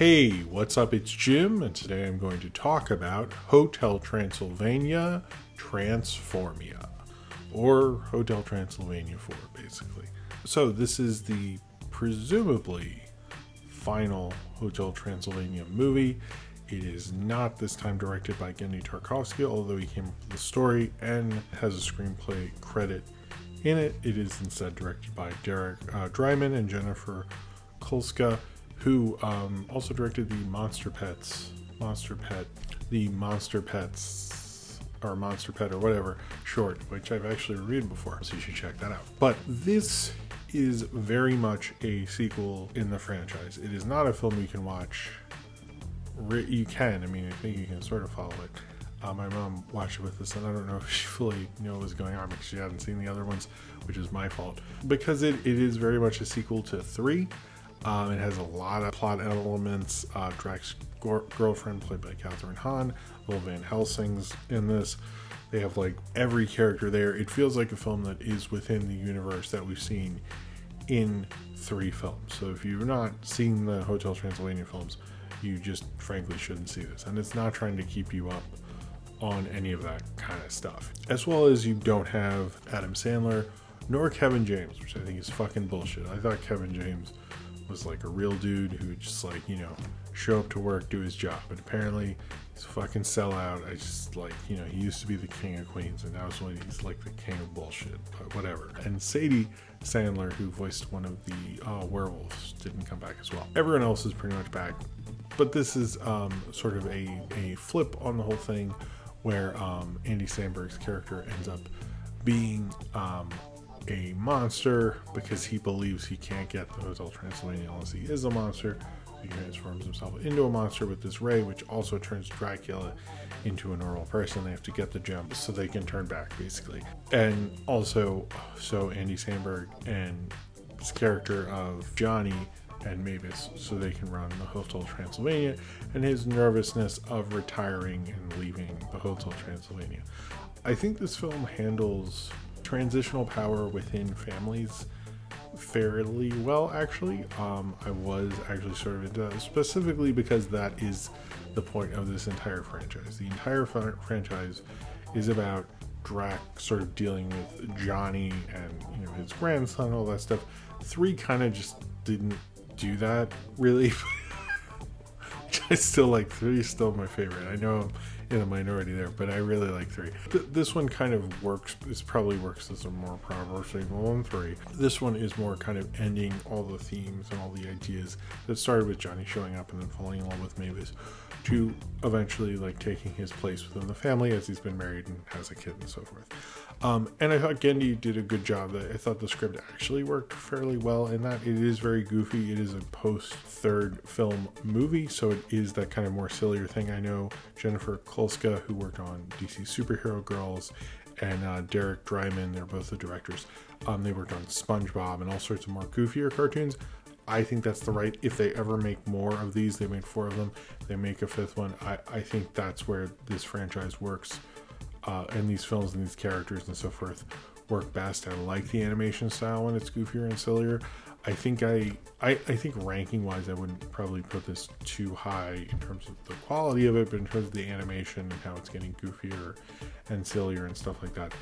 Hey, what's up? It's Jim, and today I'm going to talk about Hotel Transylvania Transformania, or Hotel Transylvania 4, basically. So this is the presumably final Hotel Transylvania movie. It is not this time directed by Genndy Tartakovsky, although he came up with the story and has a screenplay credit in it. It is instead directed by Derek Dryman and Jennifer Kulska, who also directed the Monster Pets, or Monster Pet or whatever short, which I've actually reviewed before, so you should check that out. But this is very much a sequel in the franchise. It is not a film you can watch. You can, I think you can sort of follow it. My mom watched it with us, and I don't know if she fully knew what was going on because she hadn't seen the other ones, which is my fault. Because it is very much a sequel to 3. It has a lot of plot elements. Drax's girlfriend, played by Catherine Hahn, Will Van Helsing's in this. They have like every character there. It feels like a film that is within the universe that we've seen in 3 films. So if you've not seen the Hotel Transylvania films, you just frankly shouldn't see this. And it's not trying to keep you up on any of that kind of stuff. As well as you don't have Adam Sandler nor Kevin James, which I think is fucking bullshit. I thought Kevin James was like a real dude who would just like, show up to work, do his job. But apparently he's a fucking sellout. I just like, he used to be the king of Queens, and now he's like the king of bullshit, but whatever. And Sadie Sandler, who voiced one of the werewolves, didn't come back as well. Everyone else is pretty much back, but this is sort of a flip on the whole thing, where Andy Samberg's character ends up being a monster because he believes he can't get the Hotel Transylvania unless he is a monster. He transforms himself into a monster with this ray, which also turns Dracula into a normal person. They have to get the gem so they can turn back, basically. And also, so Andy Samberg and his character of Johnny and Mavis, so they can run the Hotel Transylvania, and his nervousness of retiring and leaving the Hotel Transylvania. I think this film handles transitional power within families fairly well, actually. I was actually sort of into that, specifically because that is the point of this entire franchise. The entire franchise is about Drax sort of dealing with Johnny and his grandson, all that stuff. 3 kind of just didn't do that really. Which I still like. 3 is still my favorite. I know I'm in a minority there, but I really like 3. This one kind of works. This probably works as a more proper sequel than 3. This one is more kind of ending all the themes and all the ideas that started with Johnny showing up and then falling in love with Mavis, to eventually like taking his place within the family as he's been married and has a kid and so forth. And I thought Genndy did a good job. I thought the script actually worked fairly well in that it is very goofy. It is a post-3rd film movie, so it is that kind of more sillier thing. I know Jennifer Kulska, who worked on DC Superhero Girls, and Derek Dryman, they're both the directors. They worked on SpongeBob and all sorts of more goofier cartoons. I think that's the right, if they ever make more of these, they made 4 of them, they make a 5th one. I think that's where this franchise works. And these films and these characters and so forth work best. I like the animation style when it's goofier and sillier. I think I think ranking wise, I wouldn't probably put this too high in terms of the quality of it, but in terms of the animation and how it's getting goofier and sillier and stuff like that.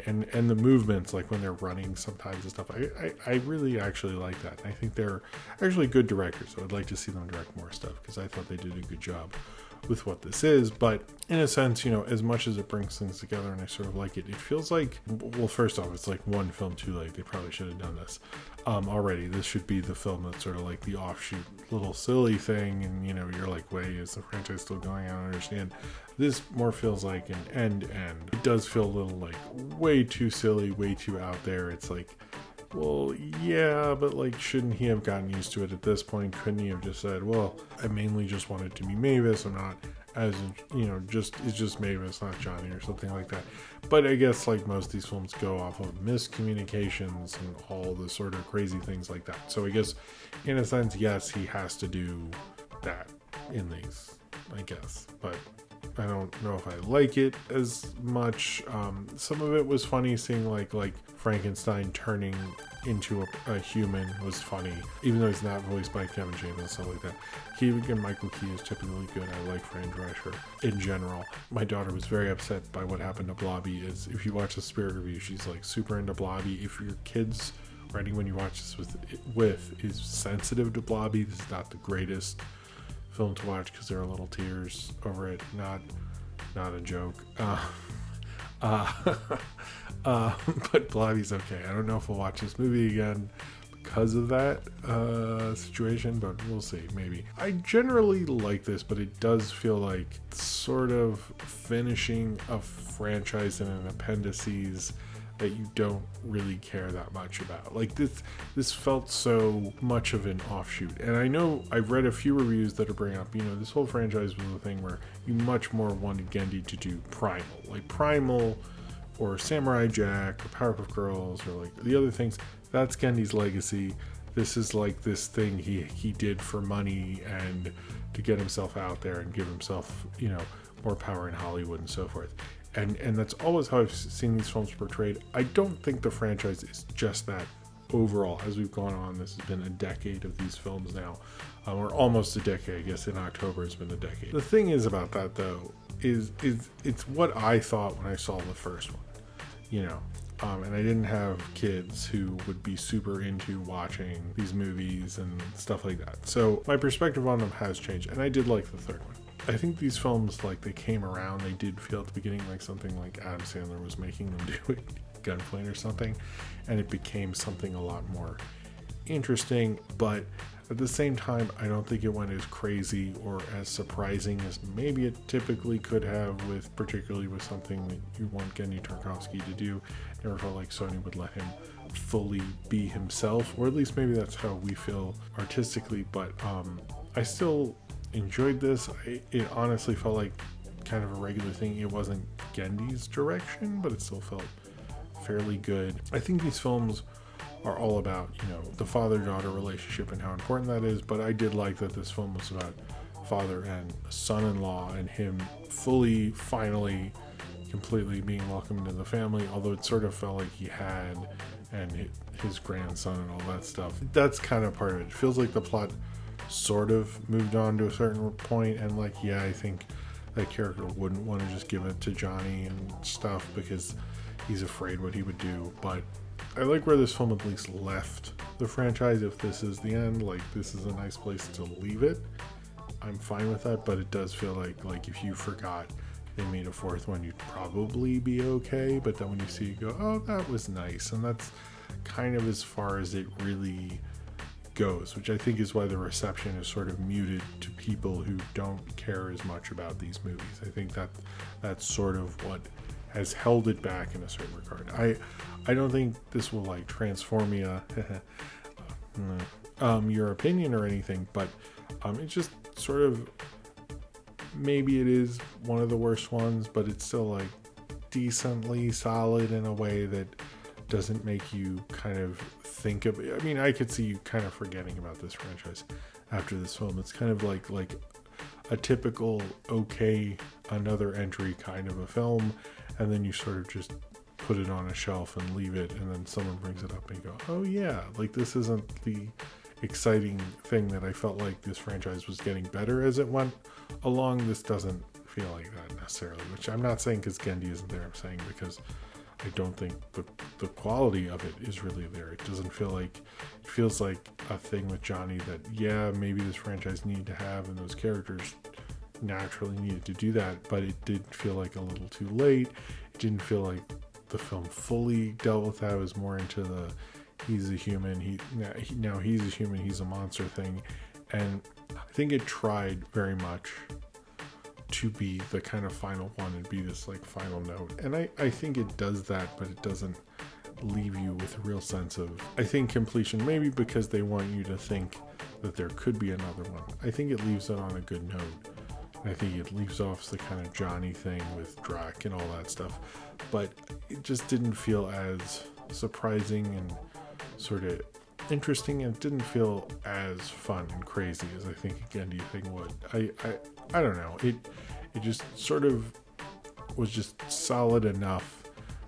And the movements, like when they're running sometimes and stuff, I really actually like that. And I think they're actually good directors, so I'd like to see them direct more stuff, because I thought they did a good job with what this is. But in a sense, as much as it brings things together and I sort of like it, it feels like, well, first off, it's like one film too late. They probably should have done this already. This should be the film that's sort of like the offshoot little silly thing, and you're like, wait, is the franchise still going? I don't understand. This more feels like an end. It does feel a little like way too silly, way too out there. It's like, well, yeah, but like, shouldn't he have gotten used to it at this point? Couldn't he have just said, well, I mainly just wanted to be Mavis, I'm not as, it's just Mavis, not Johnny, or something like that. But I guess like most of these films go off of miscommunications and all the sort of crazy things like that. So I guess in a sense, yes, he has to do that in these, I guess. But I don't know if I like it as much. Some of it was funny, seeing like Frankenstein turning into a human was funny, even though he's not voiced by Kevin James and stuff like that. Keegan Michael Key is typically good. I like Fran Drescher in general. My daughter was very upset by what happened to Blobby. Is if you watch the Spirit review, she's like super into Blobby. If your kids, or anyone you watch this with is sensitive to Blobby, this is not the greatest film to watch because there are little tears over it. Not a joke. But Blobby's okay. I don't know if we'll watch this movie again because of that situation, but we'll see, maybe. I generally like this, but it does feel like sort of finishing a franchise in an appendices that you don't really care that much about. Like this felt so much of an offshoot. And I know I've read a few reviews that are bringing up, this whole franchise was a thing where you much more wanted Gendy to do Primal. Like Primal or Samurai Jack or Powerpuff Girls or like the other things. That's Gendy's legacy. This is like this thing he did for money and to get himself out there and give himself, more power in Hollywood and so forth. And that's always how I've seen these films portrayed. I don't think the franchise is just that overall. As we've gone on, this has been a decade of these films now. Or almost a decade. I guess in October it's been a decade. The thing is about that, though, is it's what I thought when I saw the first one. And I didn't have kids who would be super into watching these movies and stuff like that. So my perspective on them has changed. And I did like the third one. I think these films, like, they came around, they did feel at the beginning like something like Adam Sandler was making them do it, Gunpoint or something, and it became something a lot more interesting, but at the same time, I don't think it went as crazy or as surprising as maybe it typically could have, particularly with something that you want Gendy Tarkovsky to do. Never felt like Sony would let him fully be himself, or at least maybe that's how we feel artistically, but I still enjoyed this. It honestly felt like kind of a regular thing. It wasn't Gendy's direction, but it still felt fairly good. I think these films are all about, the father-daughter relationship and how important that is, but I did like that this film was about father and son-in-law and him finally, completely being welcomed into the family, although it sort of felt like he had, and his grandson and all that stuff. That's kind of part of it. It feels like the plot sort of moved on to a certain point, and I think that character wouldn't want to just give it to Johnny and stuff because he's afraid what he would do. But I like where this film at least left the franchise. If this is the end, this is a nice place to leave it. I'm fine with that, but it does feel like if you forgot they made a fourth one, you'd probably be okay, but then when you see it, you go, oh, that was nice. And that's kind of as far as it really goes, which I think is why the reception is sort of muted to people who don't care as much about these movies. I think that's sort of what has held it back in a certain regard. I don't think this will Transformania your opinion or anything, but it's just sort of, maybe it is one of the worst ones, but it's still decently solid in a way that doesn't make you kind of think of it. I mean, I could see you kind of forgetting about this franchise after this film. It's kind of like a typical another entry kind of a film, and then you sort of just put it on a shelf and leave it, and then someone brings it up and you go, oh yeah, this isn't the exciting thing that I felt like this franchise was getting better as it went along. This doesn't feel like that necessarily, which I'm not saying because Gendy isn't there. I'm saying because I don't think the quality of it is really there. It doesn't feel like, it feels like a thing with Johnny that, maybe this franchise needed to have, and those characters naturally needed to do that, but it did feel like a little too late. It didn't feel like the film fully dealt with that. It was more into the, he's a human, now he's a human, he's a monster thing. And I think it tried very much to be the kind of final one and be this final note, and I think it does that, but it doesn't leave you with a real sense of, I think, completion, maybe because they want you to think that there could be another one. I think it leaves it on a good note, and I think it leaves off the kind of Johnny thing with Drac and all that stuff, but it just didn't feel as surprising and sort of interesting, and it didn't feel as fun and crazy as I think a Gendy thing would. I don't know. It just sort of was just solid enough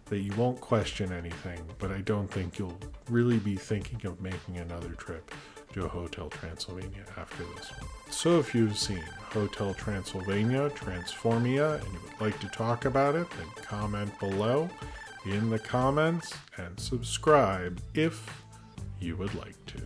that you won't question anything, but I don't think you'll really be thinking of making another trip to a Hotel Transylvania after this one. So if you've seen Hotel Transylvania, Transformania, and you would like to talk about it, then comment below in the comments and subscribe if you would like to.